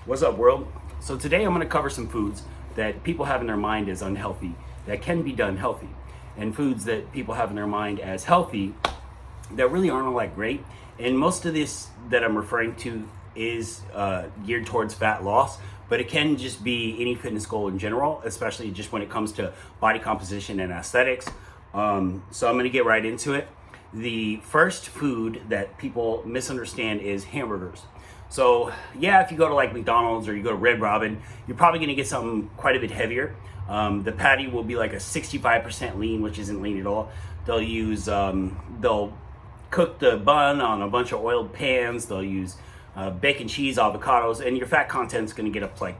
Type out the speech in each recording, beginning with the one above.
What's up, world? So today I'm going to cover some foods that people have in their mind as unhealthy that can be done healthy, and foods that people have in their mind as healthy that really aren't all that great. And most of this that I'm referring to is geared towards fat loss, but it can just be any fitness goal in general, especially just when it comes to body composition and aesthetics. So I'm going to get right into it. The first food that people misunderstand is hamburgers. So yeah, if you go to like McDonald's or you go to Red Robin, you're probably going to get something quite a bit heavier. The patty will be like a 65% lean, which isn't lean at all. They'll cook the bun on a bunch of oiled pans. They'll use bacon, cheese, avocados, and your fat content's going to get up to like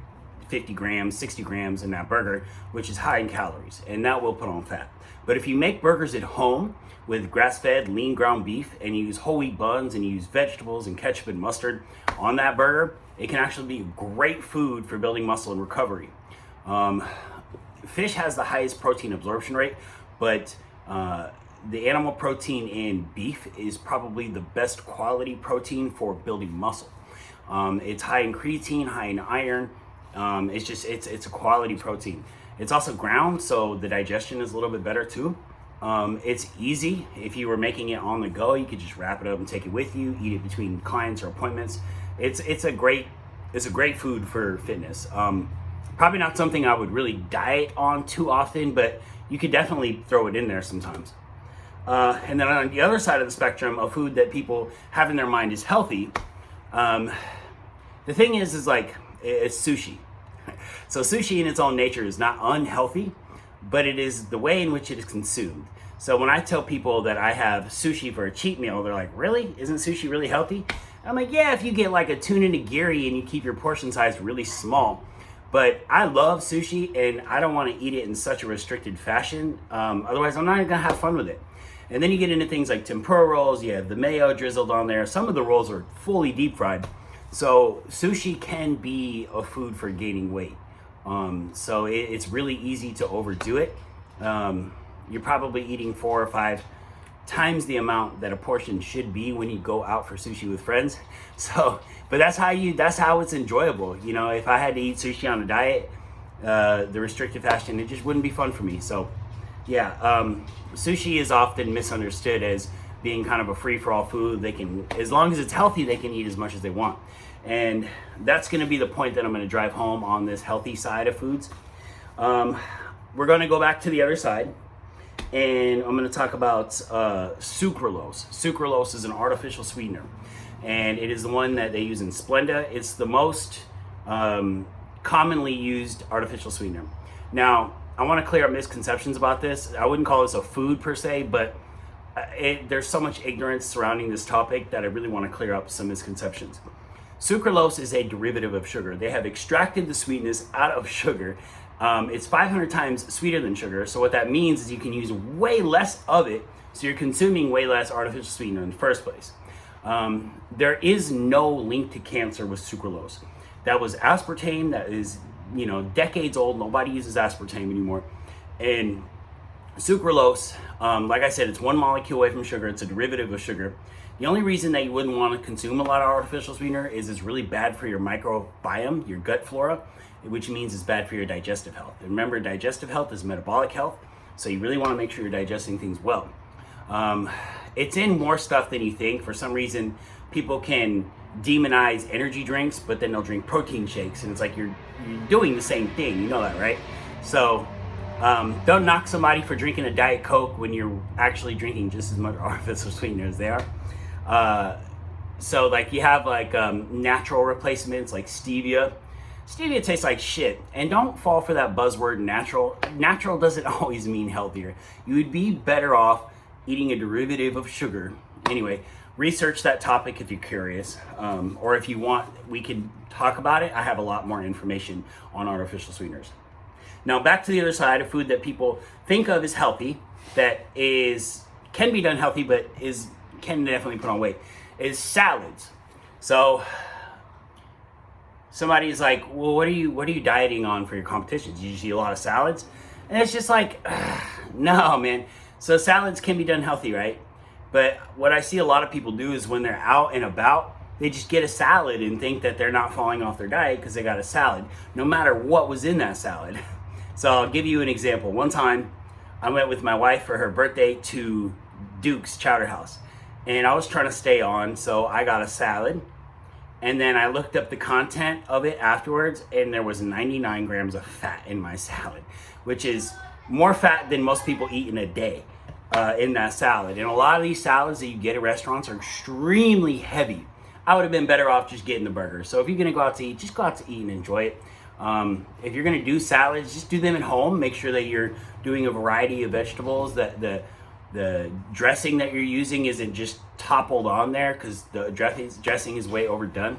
50 grams, 60 grams in that burger, which is high in calories, and that will put on fat. But if you make burgers at home with grass-fed lean ground beef and you use whole wheat buns and you use vegetables and ketchup and mustard on that burger, it can actually be great food for building muscle and recovery. Fish has the highest protein absorption rate, but the animal protein in beef is probably the best quality protein for building muscle. It's high in creatine, high in iron. It's a quality protein. It's also ground, so the digestion is a little bit better too. It's easy. If you were making it on the go, you could just wrap it up and take it with you, eat it between clients or appointments. It's a great food for fitness. Probably not something I would really diet on too often, but you could definitely throw it in there sometimes. And then on the other side of the spectrum, a food that people have in their mind is healthy. The thing is like, it's sushi. So sushi in its own nature is not unhealthy, but it is the way in which it is consumed. So when I tell people that I have sushi for a cheat meal, they're like, really? Isn't sushi really healthy? I'm like, yeah, if you get like a tuna nigiri and you keep your portion size really small. But I love sushi and I don't want to eat it in such a restricted fashion. Otherwise, I'm not going to have fun with it. And then you get into things like tempura rolls. You have the mayo drizzled on there. Some of the rolls are fully deep fried. So sushi can be a food for gaining weight. So it's really easy to overdo it. You're probably eating 4 or 5 times the amount that a portion should be when you go out for sushi with friends. So, but that's how it's enjoyable. You know, if I had to eat sushi on a diet, the restricted fashion, it just wouldn't be fun for me. So yeah, sushi is often misunderstood as being kind of a free-for-all food. They can, as long as it's healthy, they can eat as much as they want. And that's going to be the point that I'm going to drive home on this healthy side of foods. We're going to go back to the other side, and I'm going to talk about sucralose. Sucralose is an artificial sweetener, and it is the one that they use in Splenda. It's the most commonly used artificial sweetener. Now, I want to clear up misconceptions about this. I wouldn't call this a food per se, but there's so much ignorance surrounding this topic that I really want to clear up some misconceptions. Sucralose is a derivative of sugar. They have extracted the sweetness out of sugar. It's 500 times sweeter than sugar. So what that means is you can use way less of it. So you're consuming way less artificial sweetener in the first place. There is no link to cancer with sucralose. That was aspartame. That is, decades old. Nobody uses aspartame anymore. And sucralose, like I said, it's one molecule away from sugar. It's a derivative of sugar. The only reason that you wouldn't want to consume a lot of artificial sweetener is it's really bad for your microbiome, your gut flora, which means it's bad for your digestive health. And remember, digestive health is metabolic health, so you really want to make sure you're digesting things well. It's in more stuff than you think. For some reason, people can demonize energy drinks, but then they'll drink protein shakes, and it's like you're doing the same thing. You know that, right? So don't knock somebody for drinking a Diet Coke when you're actually drinking just as much artificial sweetener as they are. So like you have like natural replacements like stevia. Stevia tastes like shit, and don't fall for that buzzword natural. Natural doesn't always mean healthier. You would be better off eating a derivative of sugar. Anyway, research that topic if you're curious, or if you want, we can talk about it. I have a lot more information on artificial sweeteners. Now back to the other side, of food that people think of as healthy, that can be done healthy, but can definitely put on weight, is salads. So somebody's like, well, what are you dieting on for your competitions? You just eat a lot of salads? And it's just like, no, man. So salads can be done healthy, right? But what I see a lot of people do is when they're out and about, they just get a salad and think that they're not falling off their diet because they got a salad, no matter what was in that salad. So I'll give you an example. One time I went with my wife for her birthday to Duke's Chowder House, and I was trying to stay on, so I got a salad, and then I looked up the content of it afterwards, and there was 99 grams of fat in my salad, which is more fat than most people eat in a day in that salad. And a lot of these salads that you get at restaurants are extremely heavy. I would have been better off just getting the burger. So if you're gonna go out to eat, just go out to eat and enjoy it. If you're gonna do salads, just do them at home. Make sure that you're doing a variety of vegetables, that the dressing that you're using isn't just toppled on there, because the dressing is way overdone.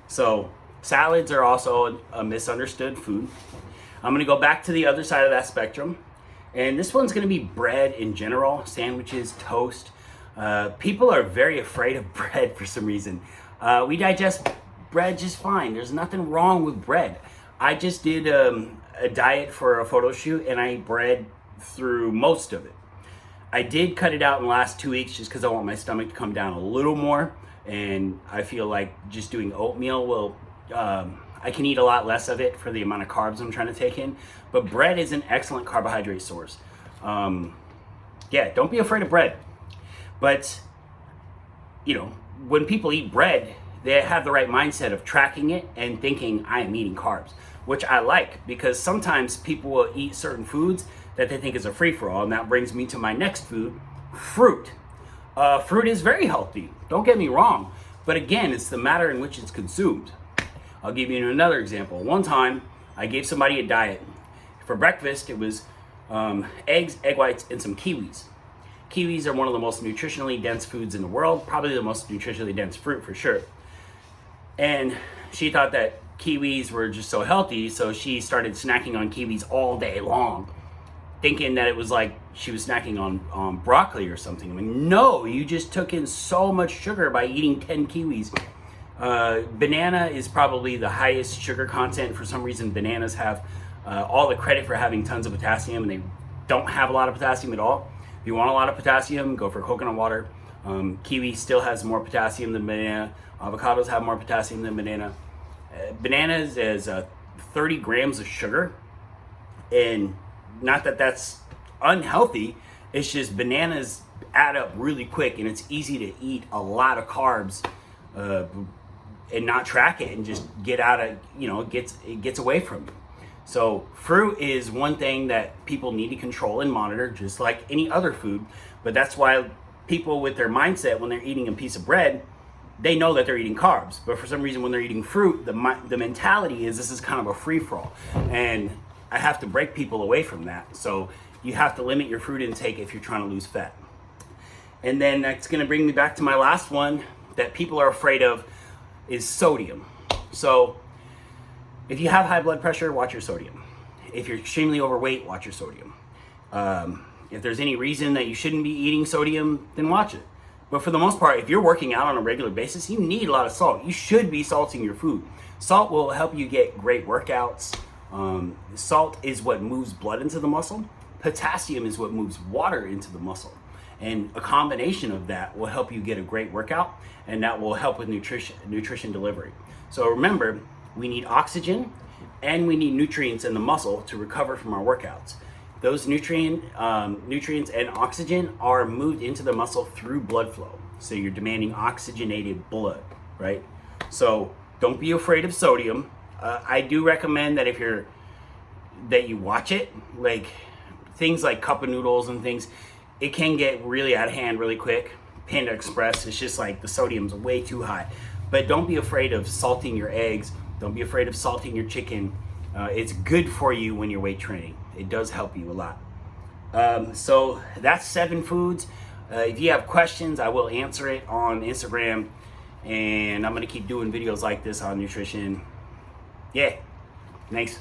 So salads are also a misunderstood food. I'm gonna go back to the other side of that spectrum, and this one's gonna be bread in general, sandwiches, toast. People are very afraid of bread for some reason. We digest bread just fine. There's nothing wrong with bread. I just did a diet for a photo shoot, and I ate bread through most of it. I did cut it out in the last 2 weeks just because I want my stomach to come down a little more, and I feel like just doing oatmeal will, I can eat a lot less of it for the amount of carbs I'm trying to take in. But bread is an excellent carbohydrate source. Yeah, don't be afraid of bread. But, you know, when people eat bread, they have the right mindset of tracking it and thinking, I am eating carbs, which I like, because sometimes people will eat certain foods that they think is a free-for-all, and that brings me to my next food, fruit. Fruit is very healthy, don't get me wrong, but again, it's the matter in which it's consumed. I'll give you another example. One time, I gave somebody a diet. For breakfast, it was eggs, egg whites, and some kiwis. Kiwis are one of the most nutritionally dense foods in the world, probably the most nutritionally dense fruit for sure. And she thought that kiwis were just so healthy, so she started snacking on kiwis all day long, thinking that it was like she was snacking on broccoli or something. I mean, no, you just took in so much sugar by eating 10 kiwis. Banana is probably the highest sugar content. For some reason, bananas have all the credit for having tons of potassium, and they don't have a lot of potassium at all. If you want a lot of potassium, go for coconut water. Kiwi still has more potassium than banana. Avocados have more potassium than banana. Bananas is 30 grams of sugar, and not that that's unhealthy, it's just bananas add up really quick, and it's easy to eat a lot of carbs and not track it and just get out of, you know, it gets away from you. So fruit is one thing that people need to control and monitor, just like any other food. But that's why people with their mindset, when they're eating a piece of bread, they know that they're eating carbs. But for some reason, when they're eating fruit, the mentality is this is kind of a free-for-all. And I have to break people away from that. So you have to limit your fruit intake if you're trying to lose fat. And then that's gonna bring me back to my last one that people are afraid of, is sodium. So if you have high blood pressure, watch your sodium. If you're extremely overweight, watch your sodium. If there's any reason that you shouldn't be eating sodium, then watch it. But for the most part, if you're working out on a regular basis, you need a lot of salt. You should be salting your food. Salt will help you get great workouts. Salt is what moves blood into the muscle. Potassium is what moves water into the muscle. And a combination of that will help you get a great workout, and that will help with nutrition delivery. So remember, we need oxygen and we need nutrients in the muscle to recover from our workouts. Those nutrients and oxygen are moved into the muscle through blood flow. So you're demanding oxygenated blood, right? So don't be afraid of sodium. I do recommend that that you watch it, like things like cup of noodles and things. It can get really out of hand really quick. Panda Express, it's just like the sodium's way too high. But don't be afraid of salting your eggs. Don't be afraid of salting your chicken. It's good for you when you're weight training. It does help you a lot. So that's 7 foods. If you have questions, I will answer it on Instagram. And I'm going to keep doing videos like this on nutrition. Yeah, thanks.